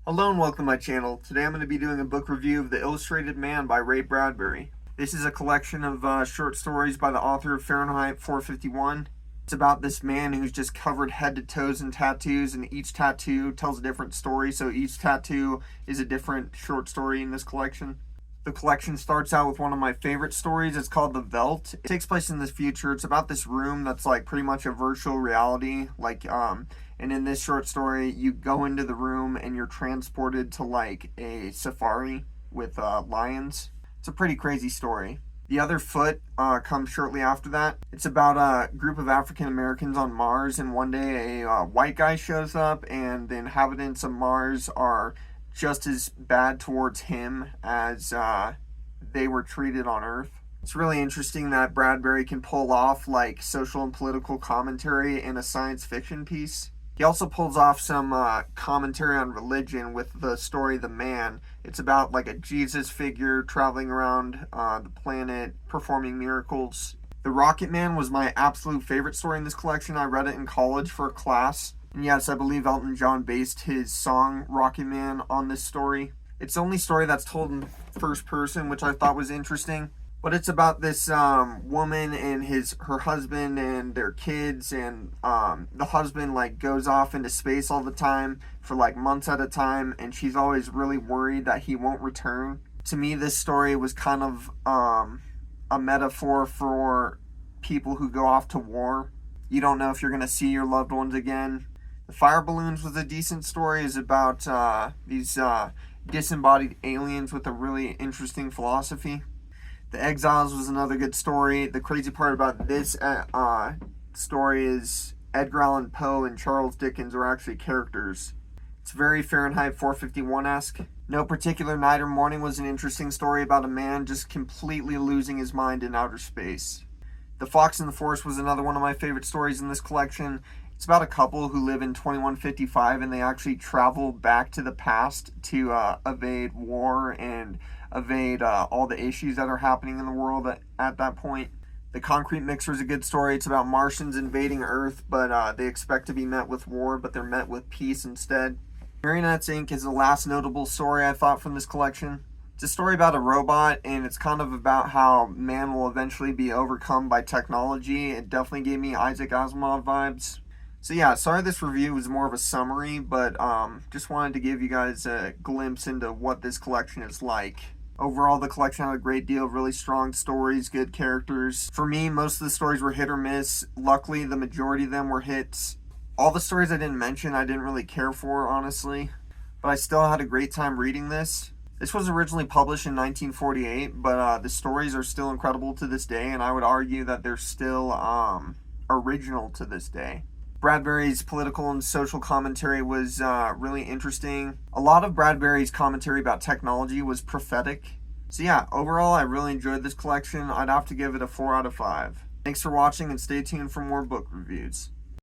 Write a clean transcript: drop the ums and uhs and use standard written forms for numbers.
Hello and welcome to my channel. Today I'm going to be doing a book review of The Illustrated Man by Ray Bradbury. This is a collection of short stories by the author of Fahrenheit 451. It's about this man who's just covered head to toes in tattoos, and each tattoo tells a different story, so each tattoo is a different short story in this collection. The collection starts out with one of my favorite stories. It's called The Veldt. It takes place in the future. It's about this room that's like pretty much a virtual reality. And in this short story, you go into the room and you're transported to like a safari with lions. It's a pretty crazy story. The Other Foot comes shortly after that. It's about a group of African Americans on Mars, and one day a white guy shows up, and the inhabitants of Mars are just as bad towards him as they were treated on Earth. It's really interesting that Bradbury can pull off like social and political commentary in a science fiction piece. He also pulls off some commentary on religion with the story The Man. It's about like a Jesus figure traveling around the planet performing miracles. The Rocket Man was my absolute favorite story in this collection. I read it in college for a class. And yes, I believe Elton John based his song Rocket Man on this story. It's the only story that's told in first person, which I thought was interesting. But it's about this woman and her husband and their kids, and the husband like goes off into space all the time for like months at a time, and she's always really worried that he won't return. To me, this story was kind of a metaphor for people who go off to war. You don't know if you're going to see your loved ones again. The Fire Balloons was a decent story. It's about these disembodied aliens with a really interesting philosophy. The Exiles was another good story. The crazy part about this story is Edgar Allan Poe and Charles Dickens are actually characters. It's very Fahrenheit 451-esque. No Particular Night or Morning was an interesting story about a man just completely losing his mind in outer space. The Fox and the Forest was another one of my favorite stories in this collection. It's about a couple who live in 2155, and they actually travel back to the past to evade war and evade all the issues that are happening in the world at that point. The Concrete Mixer is a good story. It's about Martians invading Earth, but they expect to be met with war, but they're met with peace instead. Marionettes Inc. is the last notable story I thought from this collection. It's a story about a robot, and it's kind of about how man will eventually be overcome by technology. It definitely gave me Isaac Asimov vibes. So yeah, sorry this review was more of a summary, but just wanted to give you guys a glimpse into what this collection is like. Overall, the collection had a great deal of really strong stories, good characters. For me, most of the stories were hit or miss. Luckily, the majority of them were hits. All the stories I didn't mention, I didn't really care for, honestly. But I still had a great time reading this. This was originally published in 1948, but the stories are still incredible to this day, and I would argue that they're still original to this day. Bradbury's political and social commentary was really interesting. A lot of Bradbury's commentary about technology was prophetic. So yeah, overall I really enjoyed this collection. I'd have to give it a 4 out of 5. Thanks for watching, and stay tuned for more book reviews.